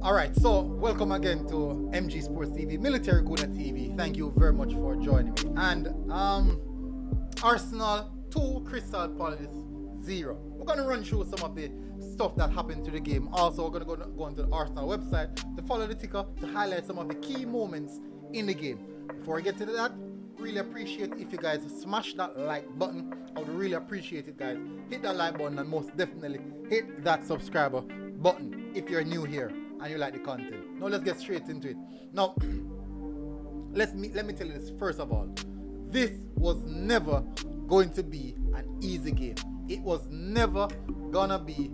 Alright, so welcome again to MG Sports TV, Military Guna TV. Thank you very much for joining me. And Arsenal 2, Crystal Palace 0. We're going to run through some of the stuff that happened to the game. Also, we're going to go onto the Arsenal website to follow the ticker to highlight some of the key moments in the game. Before I get to that, really appreciate if you guys smash that like button. I would really appreciate it, guys. Hit that like button and most definitely hit that subscriber button if you're new here and you like the content. Now let's get straight into it. Now, let me tell you this first of all. This was never going to be an easy game. It was never gonna be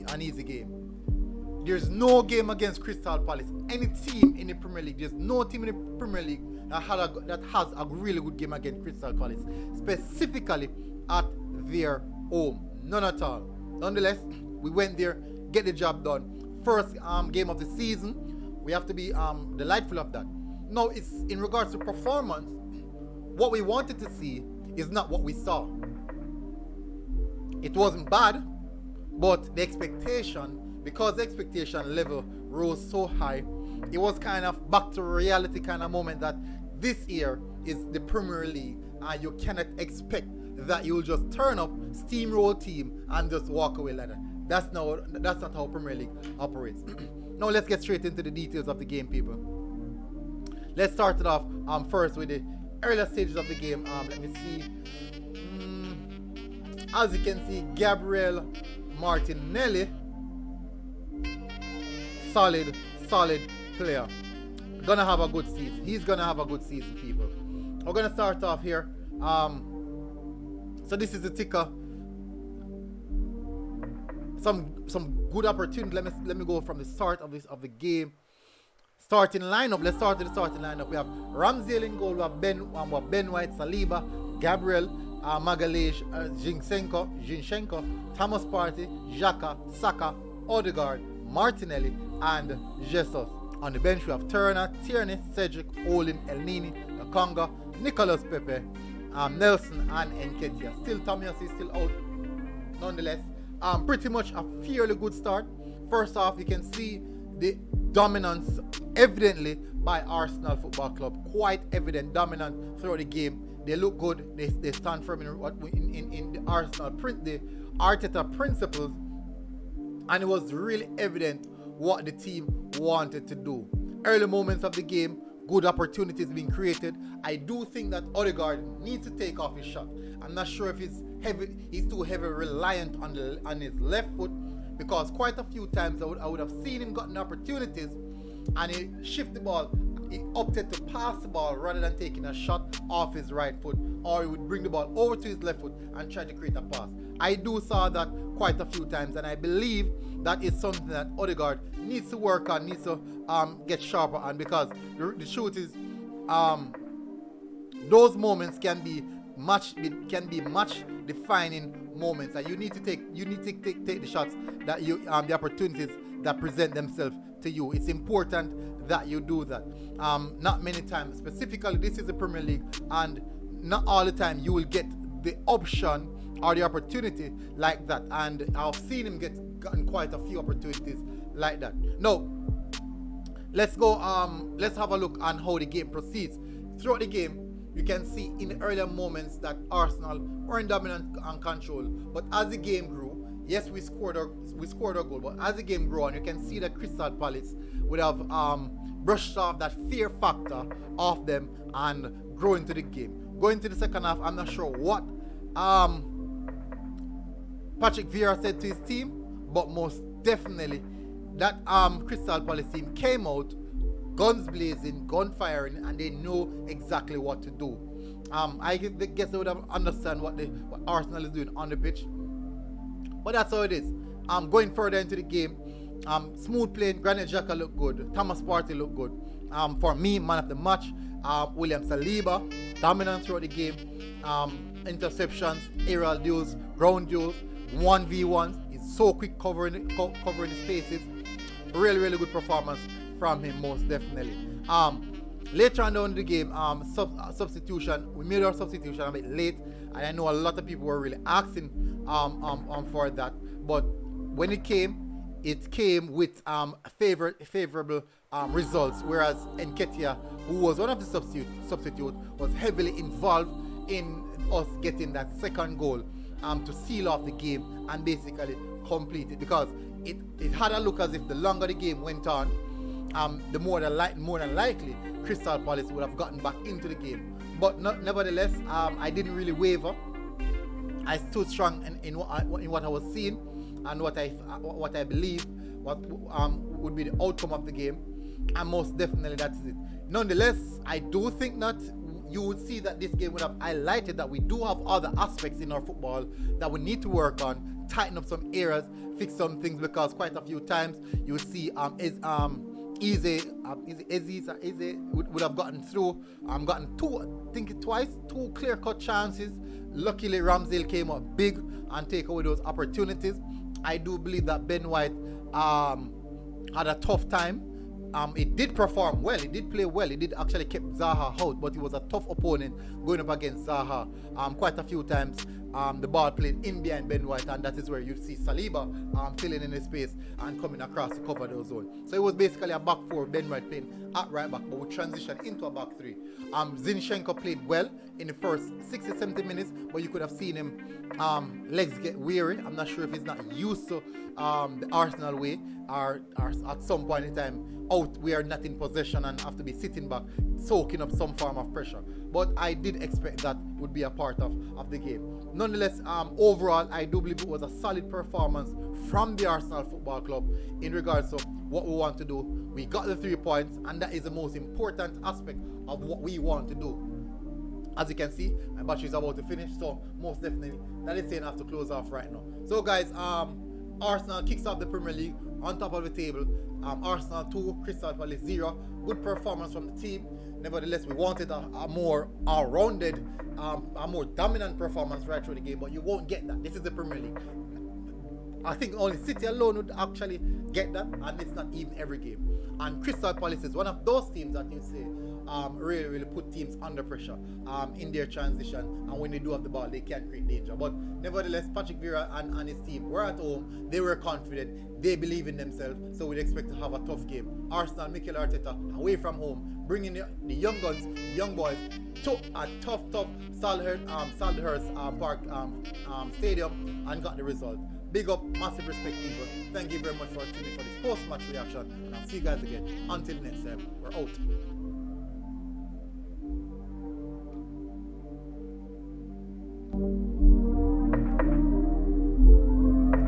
an easy game. There's no game against Crystal Palace. Any team in the Premier League, there's no team in the Premier League that has a really good game against Crystal Palace, specifically at their home. None at all. Nonetheless, we went there, get the job done. First game of the season, we have to be delightful of that. Now, it's in regards to performance. What we wanted to see is not what we saw. It wasn't bad, but the expectation, because the expectation level rose so high, it was kind of back to reality kind of moment that this year is the Premier League and you cannot expect that you'll just turn up, steamroll team and just walk away like that. That's not how Premier League operates. Now let's get straight into the details of the game, people. Let's start it off first with the earlier stages of the game. Let me see. As you can see, Gabriel Martinelli, solid player. Gonna have a good season. He's gonna have a good season, people. We're gonna start off here. So this is the ticker. Some good opportunity. Let me go from the start of the game. Starting lineup. Let's start with the starting lineup. We have Ramsdale in goal. We have Ben White, Saliba, Gabriel, Magalhaes, Zinchenko, Thomas Partey, Xhaka, Saka, Odegaard, Martinelli, and Jesus. On the bench we have Turner, Tierney, Cedric, Olin, Elneny, Nakanga, Nicolas Pepe, Nelson, and Nketiah. Still Tomiyasu is still out. Nonetheless, pretty much a fairly good start. First off, you can see the dominance evidently by Arsenal Football Club. Quite evident, dominant throughout the game. They look good. They stand firm in the Arsenal the Arteta principles, and it was really evident what the team wanted to do. Early moments of the game, good opportunities being created. I do think that Odegaard needs to take off his shot. I'm not sure if he's too heavy reliant on his left foot, because quite a few times I would have seen him gotten opportunities and he shift the ball. He opted to pass the ball rather than taking a shot off his right foot, or he would bring the ball over to his left foot and try to create a pass. I do saw that quite a few times, and I believe that is something that Odegaard needs to work on, needs to get sharper on, because the truth is those moments can be match defining moments, and you need to take the shots that you the opportunities that present themselves to you. It's important that you do that. Not many times, specifically this is the Premier League, and not all the time you will get the option or the opportunity like that, and I've seen him gotten quite a few opportunities like that. Now let's go let's have a look on how the game proceeds. Throughout the game, you can see in the earlier moments that Arsenal were in dominant and control, but as the game grew, yes, we scored our goal, but as the game grew on, you can see that Crystal Palace would have brushed off that fear factor off them and grow into the game. Going to the second half, I'm not sure what Patrick Vieira said to his team, but most definitely that Crystal Palace team came out guns blazing, gun firing, and they know exactly what to do. I guess they would have understand what Arsenal is doing on the pitch, but that's how it is. Going further into the game, smooth playing. Granit Xhaka looked good. Thomas Partey looked good. For me, man of the match, William Saliba, dominant throughout the game. Interceptions, aerial duels, ground duels, 1v1s. He's so quick covering his spaces. Really good performance from him, most definitely. Later on down in the game, substitution. We made our substitution a bit late, and I know a lot of people were really asking for that. But when it came, it came with favorable results, whereas Nketiah, who was one of the substitute, was heavily involved in us getting that second goal to seal off the game and basically complete it, because it had a look as if the longer the game went on, the more than likely Crystal Palace would have gotten back into the game. But nevertheless, I didn't really waver. I stood strong in what I was seeing and what I believe would be the outcome of the game, and most definitely that is it. Nonetheless, I do think that you would see that this game would have highlighted that we do have other aspects in our football that we need to work on, tighten up some areas, fix some things, because quite a few times you will see Eze would have gotten through, gotten two clear-cut chances. Luckily, Ramsdale came up big and take away those opportunities. I do believe that Ben White had a tough time. It did perform well, it did play well, it did actually keep Zaha out, but it was a tough opponent going up against Zaha. Quite a few times the ball played in behind Ben White, and that is where you see Saliba filling in the space and coming across to cover those zones. So it was basically a back four, Ben White playing at right back, but we transitioned into a back three. Zinchenko played well in the first 60-70 minutes, but you could have seen him legs get weary. I'm not sure if he's not used to the Arsenal way, or at some point in time we are not in possession and have to be sitting back, soaking up some form of pressure. But I did expect that would be a part of the game. Nonetheless, overall, I do believe it was a solid performance from the Arsenal Football Club in regards to what we want to do. We got the 3 points, and that is the most important aspect of what we want to do. As you can see, my battery is about to finish, so most definitely that is saying I have to close off right now. So guys, Arsenal kicks off the Premier League on top of the table. Arsenal 2, Crystal Palace 0. Good performance from the team. Nevertheless, we wanted a more all-rounded, a more dominant performance right through the game, but you won't get that. This is the Premier League. I think only City alone would actually get that, and it's not even every game. And Crystal Palace is one of those teams that you say really put teams under pressure in their transition, and when they do have the ball, they can create danger. But nevertheless, Patrick Vieira and his team were at home, they were confident, they believe in themselves, so we'd expect to have a tough game. Arsenal, Mikel Arteta, away from home, bringing the young guns, young boys, to a tough Sandhurst Park Stadium, and got the result. Big up, massive respect, people. Thank you very much for tuning in for this post-match reaction, and I'll see you guys again. Until next time, we're out.